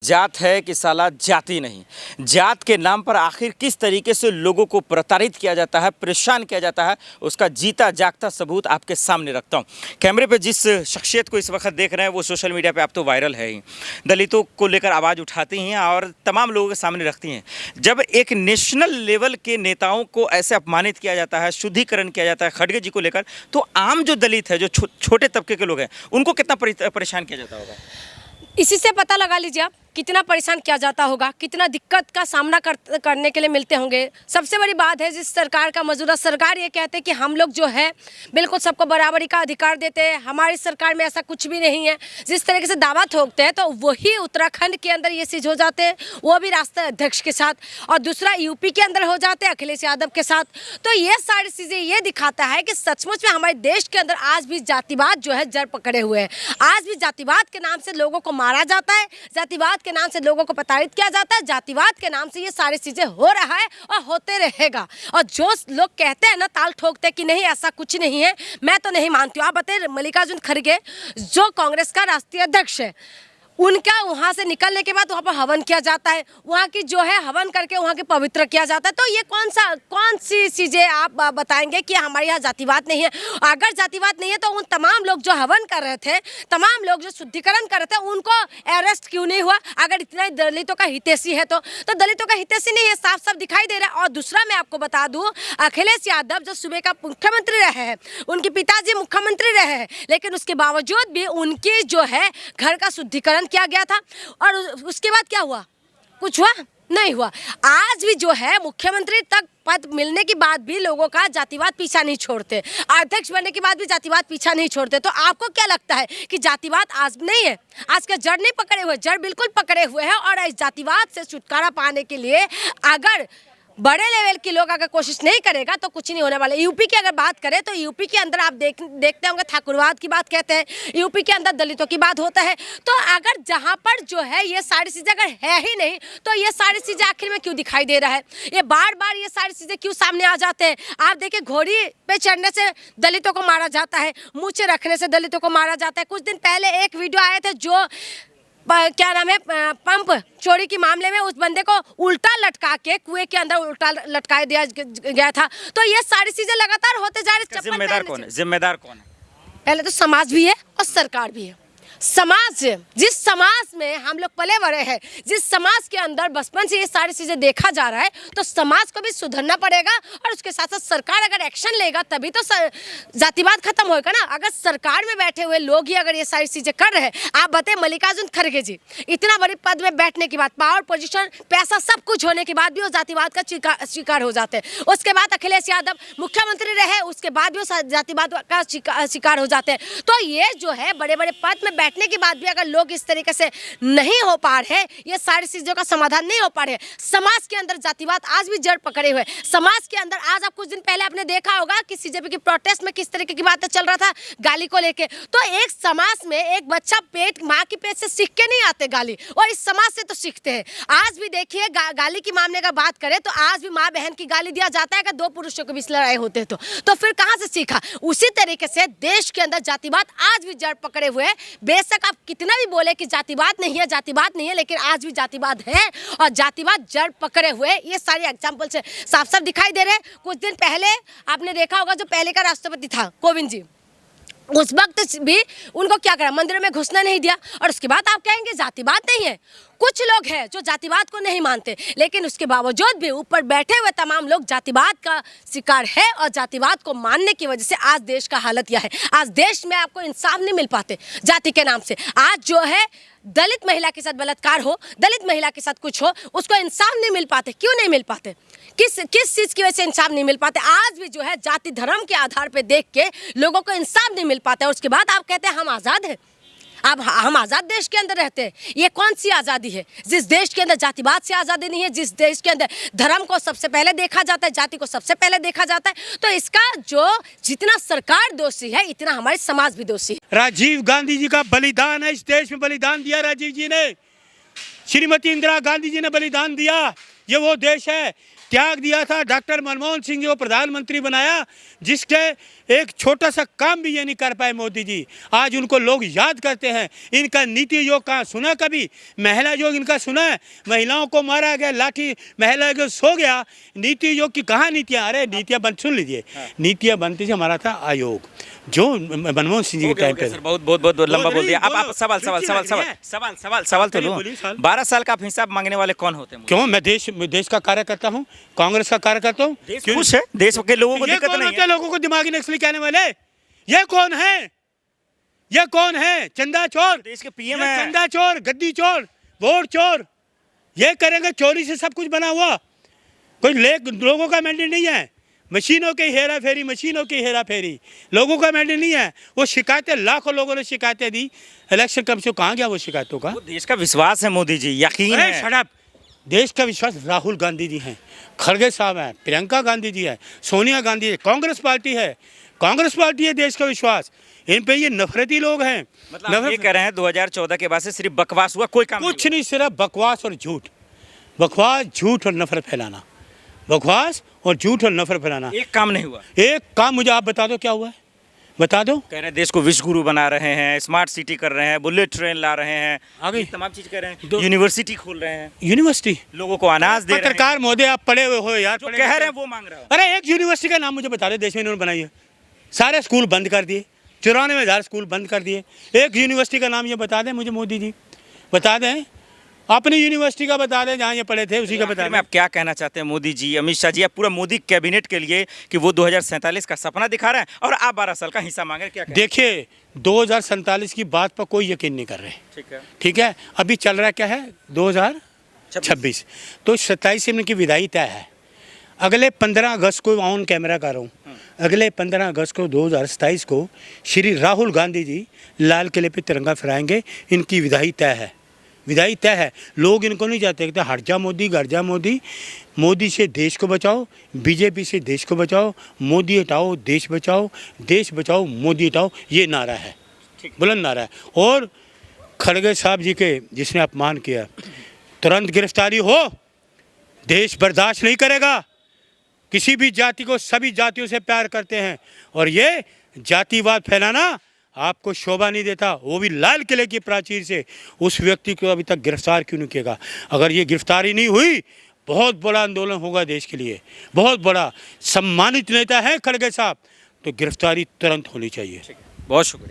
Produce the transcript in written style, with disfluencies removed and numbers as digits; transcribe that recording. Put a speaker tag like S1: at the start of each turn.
S1: जात है कि साला जाति नहीं। जात के नाम पर आखिर किस तरीके से लोगों को प्रताड़ित किया जाता है, परेशान किया जाता है, उसका जीता जागता सबूत आपके सामने रखता हूँ। कैमरे पे जिस शख्सियत को इस वक्त देख रहे हैं वो सोशल मीडिया पे आप तो वायरल है ही, दलितों को लेकर आवाज़ उठाती हैं और तमाम लोगों के सामने रखती हैं। जब एक नेशनल लेवल के नेताओं को ऐसे अपमानित किया जाता है, शुद्धिकरण किया जाता है खड़गे जी को लेकर, तो आम जो दलित है, जो छोटे तबके के लोग हैं, उनको कितना परेशान किया जाता होगा?
S2: इसी से पता लगा लीजिए आप कितना परेशान किया जाता होगा, कितना दिक्कत का सामना करने के लिए मिलते होंगे। सबसे बड़ी बात है, जिस सरकार का मौजूदा सरकार ये कहते हैं कि हम लोग जो है बिल्कुल सबको बराबरी का अधिकार देते हैं, हमारी सरकार में ऐसा कुछ भी नहीं है। जिस तरीके से दावा ठोकते हैं तो वही उत्तराखंड के अंदर ये चीज़ हो जाते हैं, वो भी राष्ट्रीय अध्यक्ष के साथ, और दूसरा यूपी के अंदर हो जाते हैं अखिलेश यादव के साथ। तो ये सारी चीज़ें ये दिखाता है कि सचमुच में हमारे देश के अंदर आज भी जातिवाद जो है जड़ पकड़े हुए हैं। आज भी जातिवाद के नाम से लोगों को मारा जाता है, जातिवाद के नाम से लोगों को प्रताड़ित किया जाता है, जातिवाद के नाम से ये सारी चीजें हो रहा है और होते रहेगा। और जो लोग कहते हैं ना, ताल ठोकते हैं कि नहीं ऐसा कुछ नहीं है, मैं तो नहीं मानती हूँ। आप बताइए, मल्लिकार्जुन खड़गे जो कांग्रेस का राष्ट्रीय अध्यक्ष है, उनका वहाँ से निकलने के बाद वहाँ पर हवन किया जाता है, वहाँ की जो है हवन करके वहाँ के पवित्र किया जाता है। तो ये कौन सी चीज़ें आप बताएंगे कि हमारे यहाँ जातिवाद नहीं है? अगर जातिवाद नहीं है तो उन तमाम लोग जो हवन कर रहे थे, तमाम लोग जो शुद्धिकरण कर रहे थे, उनको अरेस्ट क्यों नहीं हुआ? अगर इतना दलितों का हितैषी है तो दलितों का हितैषी नहीं है, साफ साफ दिखाई दे रहा है। और दूसरा मैं आपको बता दूँ, अखिलेश यादव जो सूबे का मुख्यमंत्री रहे हैं, उनके पिताजी मुख्यमंत्री रहे हैं, लेकिन उसके बावजूद भी उनकी जो है घर का शुद्धिकरण किया गया था। और उसके बाद क्या हुआ? कुछ हुआ? नहीं हुआ। आज भी जो है मुख्यमंत्री तक पद मिलने के बाद भी लोगों का जातिवाद पीछा नहीं छोड़ते, अध्यक्ष बनने के बाद भी जातिवाद पीछा नहीं छोड़ते। तो आपको क्या लगता है कि जातिवाद आज नहीं है? आज का जड़ नहीं पकड़े हुए, जड़ बिल्कुल पकड़े हुए हैं। और इस जातिवाद से छुटकारा पाने के लिए अगर बड़े लेवल के लोग अगर कोशिश नहीं करेगा तो कुछ नहीं होने वाला। यूपी की अगर बात करें तो यूपी के अंदर आप देखते होंगे ठाकुरवाद की बात कहते हैं, यूपी के अंदर दलितों की बात होता है। तो अगर जहां पर जो है ये सारी चीज़ें अगर है ही नहीं, तो ये सारी चीज़ें आखिर में क्यों दिखाई दे रहा है? ये बार बार ये सारी चीज़ें क्यों सामने आ जाते हैं? आप देखिए, घोड़ी पे चढ़ने से दलितों को मारा जाता है, मूछें रखने से दलितों को मारा जाता है। कुछ दिन पहले एक वीडियो आए थे, जो क्या नाम है, पंप चोरी के मामले में उस बंदे को उल्टा लटका के कुएं के अंदर उल्टा लटका दिया गया था। तो ये सारी चीजें लगातार होते जा रही।
S1: जिम्मेदार कौन है? जिम्मेदार कौन है?
S2: पहले तो समाज भी है और सरकार भी है। समाज, जिस समाज में हम लोग पले बड़े हैं, जिस समाज के अंदर बचपन से ये सारी चीज़ें देखा जा रहा है, तो समाज को भी सुधरना पड़ेगा। और उसके साथ साथ सरकार अगर एक्शन लेगा तभी तो जातिवाद खत्म होगा ना। अगर सरकार में बैठे हुए लोग ही अगर ये सारी चीज़ें कर रहे हैं, आप बताइए, मल्लिकार्जुन खड़गे जी इतना बड़े पद में बैठने के बाद, पावर पोजीशन, पैसा सब कुछ होने के बाद भी वो जातिवाद का शिकार हो जाते हैं। उसके बाद अखिलेश यादव मुख्यमंत्री रहे, उसके बाद भी वो जातिवाद का शिकार हो जाते हैं। तो ये जो है बड़े बड़े पद में बैठने के बाद भी अगर लोग इस तरीके से नहीं हो पा रहे, ये सारी चीजों का समाधान नहीं हो पा रहे, समाज के अंदर जातिवाद आज भी जड़ पकड़े हुए। समाज के अंदर आज आप कुछ दिन पहले आपने देखा होगा कि सीजेपी के प्रोटेस्ट में किस तरीके की बातें चल रहा था गाली को लेके। तो एक समाज में एक बच्चा माँ के पेट से सीख के नहीं आते गाली, और इस समाज से तो सीखते हैं। आज भी देखिए, गाली की मामले का बात करें तो आज भी माँ बहन की गाली दिया जाता है कि दो पुरुषों के बीच लड़ाई होते तो फिर कहां से सीखा? उसी तरीके से देश के अंदर जातिवाद आज भी जड़ पकड़े हुए है। बेशक आप कितना भी बोले कि जातिवाद नहीं है, जातिवाद नहीं है, लेकिन आज भी जातिवाद है और जातिवाद जड़ पकड़े हुए। ये सारे एग्जाम्पल से साफ साफ दिखाई दे रहे हैं। कुछ दिन पहले आपने देखा होगा, जो पहले का राष्ट्रपति था कोविंद जी, उस वक्त भी उनको क्या करा, मंदिरों में घुसना नहीं दिया। और उसके बाद आप कहेंगे जातिवाद नहीं है। कुछ लोग हैं जो जातिवाद को नहीं मानते, लेकिन उसके बावजूद भी ऊपर बैठे हुए तमाम लोग जातिवाद का शिकार है, और जातिवाद को मानने की वजह से आज देश का हालत यह है। आज देश में आपको इंसाफ नहीं मिल पाते जाति के नाम से। आज जो है दलित महिला के साथ बलात्कार हो, दलित महिला के साथ कुछ हो, उसको इंसाफ नहीं मिल पाते। क्यों नहीं मिल पाते? किस चीज़ की वजह से इंसाफ नहीं मिल पाते? आज भी जो है जाति धर्म के आधार पर देख के लोगों को इंसाफ नहीं मिल पाता है। उसके बाद आप कहते हैं हम आज़ाद हैं। अब हम आज़ाद देश के अंदर रहते हैं। ये कौन सी आज़ादी है जिस देश के अंदर जातिवाद से आज़ादी नहीं है, जिस देश के अंदर धर्म को सबसे पहले देखा जाता है, जाति को सबसे पहले देखा जाता है? तो इसका जो जितना सरकार दोषी है, इतना हमारे समाज भी दोषी है।
S3: राजीव गांधी जी का बलिदान है, इस देश में बलिदान दिया राजीव जी ने, श्रीमती इंदिरा गांधी जी ने बलिदान दिया, ये वो देश है, त्याग दिया था डॉक्टर मनमोहन सिंह जी को प्रधानमंत्री बनाया, जिसके एक छोटा सा काम भी ये नहीं कर पाए मोदी जी। आज उनको लोग याद करते हैं। इनका नीति योग कहाँ सुना कभी? महिला योग इनका सुना है? महिलाओं को मारा गया, लाठी महिला को सो गया। नीति योग की कहाँ नीतियाँ? अरे नीतियाँ बन, सुन लीजिए, नीतियाँ बनती थी हमारा था आयोग, जो मनमोहन सिंह जी के टाइम पे।
S1: सर बहुत बहुत बहुत लंबा बोल दिया। आप सवाल तो लो। 12 साल का आप हिसाब मांगने वाले कौन होते हैं?
S3: क्यों? मैं देश का कार्य करता हूँ, कांग्रेस का कार्य करता हूँ।
S1: खुश है देश के लोगों को,
S3: ये
S1: दिक्कत
S3: कौन
S1: नहीं
S3: होते
S1: है।
S3: हैं लोगों को दिमागी नक्सली कहने वाले? ये कौन है? ये कौन है? चंदा चोर,
S1: देश के पीएम
S3: ये
S1: है।
S3: चंदा चोर, गद्दी चोर, वोट चोर। ये करेंगे, चोरी से सब कुछ बना हुआ। कोई लोगों का मैंडेट नहीं है। मशीनों की हेरा फेरी, मशीनों की हेरा फेरी, लोगों का मैंडेट नहीं है। वो शिकायतें, लाखों लोगों ने शिकायतें दी। इलेक्शन कमीशन कहाँ गया वो शिकायतों का?
S1: वो देश का विश्वास है मोदी जी, यकीन है।
S3: Shut up. देश का विश्वास राहुल गांधी जी हैं, खड़गे साहब हैं, प्रियंका गांधी जी है, सोनिया गांधी है, कांग्रेस पार्टी है। कांग्रेस पार्टी है देश का विश्वास। इन पे ये नफरती लोग हैं।
S1: मतलब आप ये कह रहे हैं 2014 के बाद से सिर्फ बकवास हुआ, कोई काम
S3: कुछ नहीं, सिर्फ बकवास और झूठ, बकवास, झूठ और नफरत फैलाना, बकवास और झूठ और नफरत फैलाना।
S1: एक काम नहीं हुआ।
S3: एक काम मुझे आप बता दो क्या हुआ है, बता दो।
S1: कह रहे हैं देश को विश्व गुरु बना रहे हैं, स्मार्ट सिटी कर रहे हैं, बुलेट ट्रेन ला रहे हैं,
S3: आगे
S1: ये तमाम चीज कर रहे हैं, यूनिवर्सिटी खोल रहे हैं,
S3: यूनिवर्सिटी,
S1: लोगों को अनाज दे रहे हैं।
S3: पत्रकार महोदय आप पढ़े हुए हो यार,
S1: जो
S3: पढ़े
S1: कह रहे हैं वो मांग रहा हूं।
S3: अरे एक यूनिवर्सिटी का नाम मुझे बता दे देश में इन्होंने बनाई है। सारे स्कूल बंद कर दिए, 94,000 स्कूल बंद कर दिए। एक यूनिवर्सिटी का नाम ये बता दें मुझे, मोदी जी बता दें, अपनी यूनिवर्सिटी का बता दें जहाँ ये पढ़े थे, उसी का बता
S1: आखिर
S3: दें।
S1: में आप क्या कहना चाहते हैं मोदी जी, अमित शाह जी, आप पूरा मोदी कैबिनेट के लिए कि वो 2047 का सपना दिखा रहे हैं और आप 12 साल का हिस्सा मांग रहे हैं, क्या कहें?
S3: देखिए 2047 की बात पर कोई यकीन नहीं कर रहे।
S1: ठीक है,
S3: ठीक है, अभी चल रहा क्या है 2026, तो 27 से इनकी विदाई तय है। अगले 15 अगस्त को ऑन कैमरा कर रहा हूँ, अगले 15 अगस्त को 2027 को श्री राहुल गांधी जी लाल किले पे तिरंगा फहराएंगे। इनकी विदाई तय है, विदाई तय है। लोग इनको नहीं चाहते, कहते हट जा मोदी, घर जा मोदी। मोदी से देश को बचाओ, बीजेपी से देश को बचाओ, मोदी हटाओ देश बचाओ, देश बचाओ मोदी हटाओ, ये नारा है, बुलंद नारा है। और खड़गे साहब जी के जिसने अपमान किया, तुरंत गिरफ्तारी हो, देश बर्दाश्त नहीं करेगा। किसी भी जाति को, सभी जातियों से प्यार करते हैं, और ये जातिवाद फैलाना आपको शोभा नहीं देता। वो भी लाल किले की प्राचीर से उस व्यक्ति को अभी तक गिरफ्तार क्यों नहीं किया? अगर ये गिरफ्तारी नहीं हुई, बहुत बड़ा आंदोलन होगा देश के लिए, बहुत बड़ा। सम्मानित नेता है खड़गे साहब, तो गिरफ्तारी तुरंत होनी चाहिए।
S1: बहुत शुक्रिया।